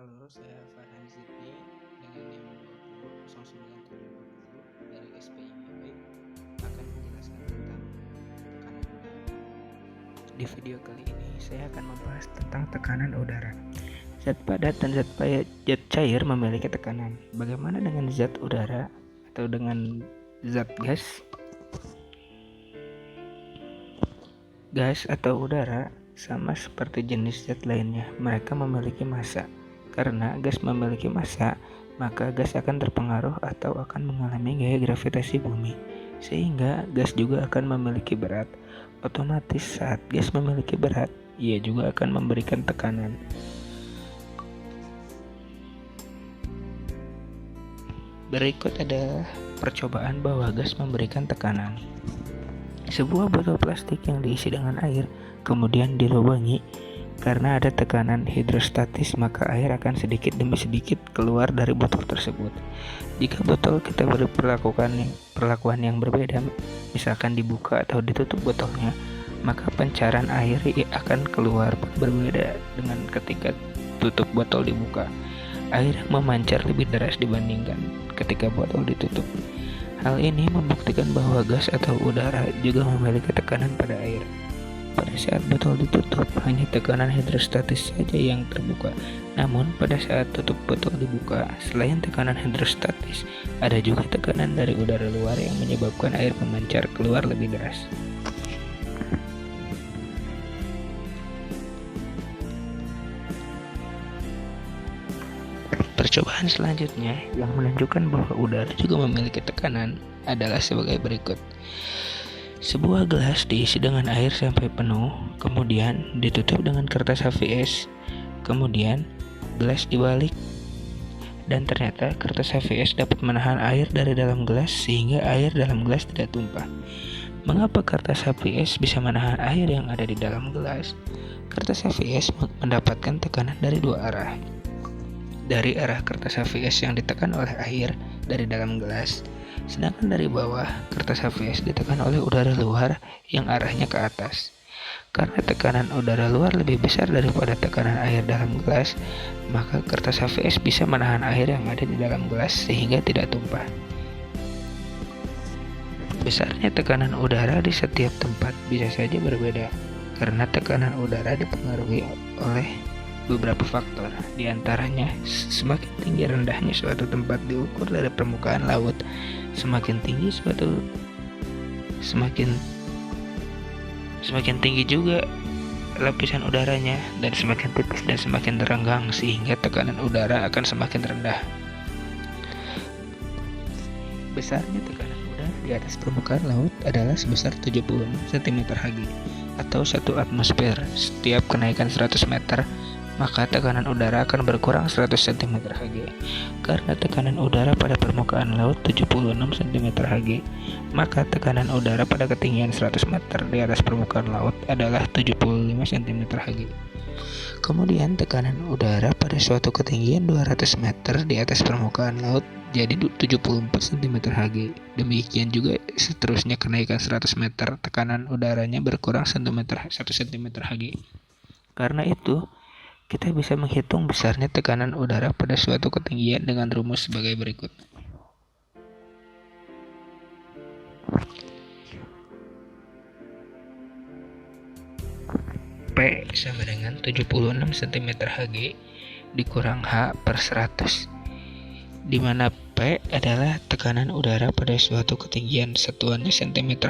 Halo, saya Farhan Zidni dengan NIM 200970 dari SPIMB akan menjelaskan tentang tekanan udara. Di video kali ini saya akan membahas tentang tekanan udara. Zat padat dan zat cair memiliki tekanan. Bagaimana dengan zat udara atau dengan zat gas? Gas atau udara sama seperti jenis zat lainnya, mereka memiliki massa. Karena gas memiliki massa, maka gas akan terpengaruh atau akan mengalami gaya gravitasi bumi, sehingga gas juga akan memiliki berat. Otomatis saat gas memiliki berat, ia juga akan memberikan tekanan. Berikut adalah percobaan bahwa gas memberikan tekanan. Sebuah botol plastik yang diisi dengan air kemudian dilubangi. Karena ada tekanan hidrostatis, maka air akan sedikit demi sedikit keluar dari botol tersebut. Jika botol kita beri perlakuan yang berbeda, misalkan dibuka atau ditutup botolnya, maka pancaran air akan keluar berbeda dengan ketika tutup botol dibuka. Air memancar lebih deras dibandingkan ketika botol ditutup. Hal ini membuktikan bahwa gas atau udara juga memiliki tekanan pada air. Pada saat botol ditutup, hanya tekanan hidrostatis saja yang terbuka. Namun, pada saat tutup botol dibuka, selain tekanan hidrostatis, ada juga tekanan dari udara luar yang menyebabkan air memancar keluar lebih deras. Percobaan selanjutnya yang menunjukkan bahwa udara juga memiliki tekanan adalah sebagai berikut. Sebuah gelas diisi dengan air sampai penuh, kemudian ditutup dengan kertas HVS, kemudian gelas dibalik, dan ternyata kertas HVS dapat menahan air dari dalam gelas sehingga air dalam gelas tidak tumpah. Mengapa kertas HVS bisa menahan air yang ada di dalam gelas? Kertas HVS mendapatkan tekanan dari dua arah. Dari arah kertas HVS yang ditekan oleh air dari dalam gelas, sedangkan dari bawah kertas HVS ditekan oleh udara luar yang arahnya ke atas. Karena tekanan udara luar lebih besar daripada tekanan air dalam gelas, maka kertas HVS bisa menahan air yang ada di dalam gelas sehingga tidak tumpah. Besarnya tekanan udara di setiap tempat bisa saja berbeda, karena tekanan udara dipengaruhi oleh beberapa faktor, diantaranya semakin tinggi rendahnya suatu tempat diukur dari permukaan laut, semakin tinggi juga lapisan udaranya, dan semakin tipis dan semakin renggang sehingga tekanan udara akan semakin rendah. Besarnya tekanan udara di atas permukaan laut adalah sebesar 76 cm3 atau 1 atmosfer. Setiap kenaikan 100 meter, maka tekanan udara akan berkurang 100 cm3. Karena tekanan udara pada permukaan laut 76 cm3, maka tekanan udara pada ketinggian 100 meter di atas permukaan laut adalah 75 cm3. Kemudian tekanan udara pada suatu ketinggian 200 meter di atas permukaan laut jadi 74 cm3. Demikian juga seterusnya kenaikan 100 meter, tekanan udaranya berkurang 1 cm3. Karena itu, kita bisa menghitung besarnya tekanan udara pada suatu ketinggian dengan rumus sebagai berikut. P sama dengan 76 cm3 dikurang H per 100, di mana P adalah tekanan udara pada suatu ketinggian, satuannya cm3,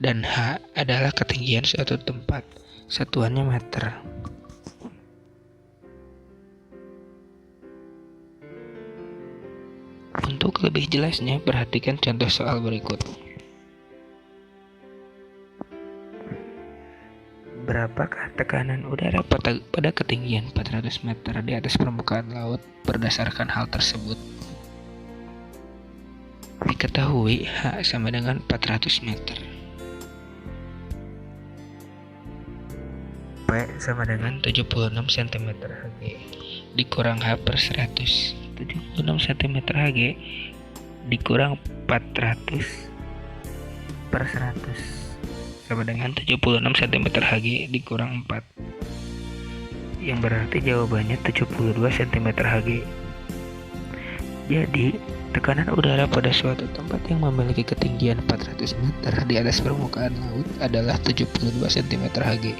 dan H adalah ketinggian suatu tempat, satuannya meter. Untuk lebih jelasnya, perhatikan contoh soal berikut. Berapakah tekanan udara pada ketinggian 400 meter di atas permukaan laut berdasarkan hal tersebut? Diketahui H sama dengan 400 meter. P sama dengan 76 cm3 dikurang H per 100. 76 cm3 dikurang 400 per 100 sama dengan 76 cm3 dikurang 4, yang berarti jawabannya 72 cm Hg. Jadi, tekanan udara pada suatu tempat yang memiliki ketinggian 400 meter di atas permukaan laut adalah 72 cm Hg.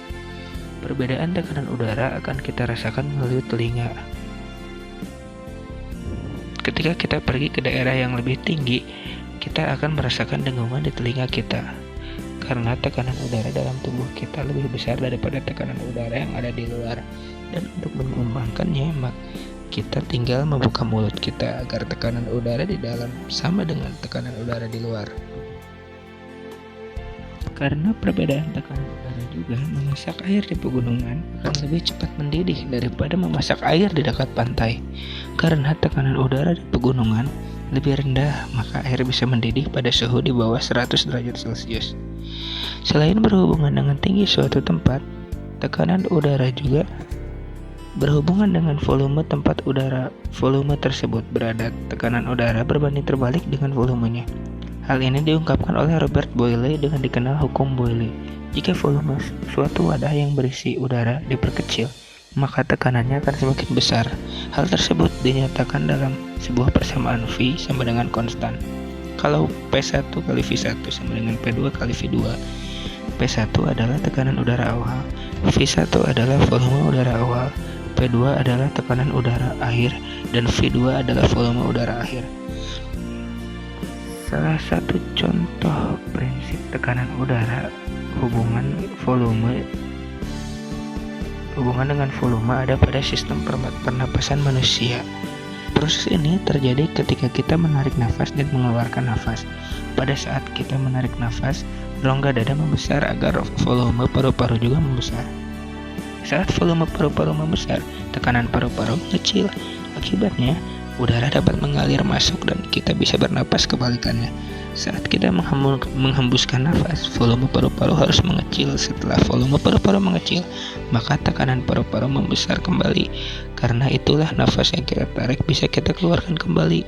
Perbedaan tekanan udara akan kita rasakan melalui telinga. Ketika kita pergi ke daerah yang lebih tinggi, kita akan merasakan dengungan di telinga kita. Karena tekanan udara dalam tubuh kita lebih besar daripada tekanan udara yang ada di luar. Dan untuk menyeimbangkannya, kita tinggal membuka mulut kita agar tekanan udara di dalam sama dengan tekanan udara di luar. Karena perbedaan tekanan udara juga, memasak air di pegunungan akan lebih cepat mendidih daripada memasak air di dekat pantai. Karena tekanan udara di pegunungan lebih rendah, maka air bisa mendidih pada suhu di bawah 100 derajat Celcius. Selain berhubungan dengan tinggi suatu tempat, tekanan udara juga berhubungan dengan volume tempat udara. Volume tersebut berada tekanan udara berbanding terbalik dengan volumenya. Hal ini diungkapkan oleh Robert Boyle dengan dikenal hukum Boyle. Jika volume suatu wadah yang berisi udara diperkecil, maka tekanannya akan semakin besar. Hal tersebut dinyatakan dalam sebuah persamaan V sama dengan konstan. Kalau P1 kali V1 sama dengan P2 kali V2, P1 adalah tekanan udara awal, V1 adalah volume udara awal, P2 adalah tekanan udara akhir, dan V2 adalah volume udara akhir. Salah satu contoh prinsip tekanan udara hubungan dengan volume ada pada sistem pernapasan manusia. Proses ini terjadi ketika kita menarik nafas dan mengeluarkan nafas. Pada saat kita menarik nafas, rongga dada membesar agar volume paru-paru juga membesar. Saat volume paru-paru membesar, tekanan paru-paru mengecil. Akibatnya, udara dapat mengalir masuk dan kita bisa bernapas kebalikannya. Saat kita menghembuskan nafas, volume paru-paru harus mengecil. Setelah volume paru-paru mengecil, maka tekanan paru-paru membesar kembali. Karena itulah nafas yang kita tarik bisa kita keluarkan kembali.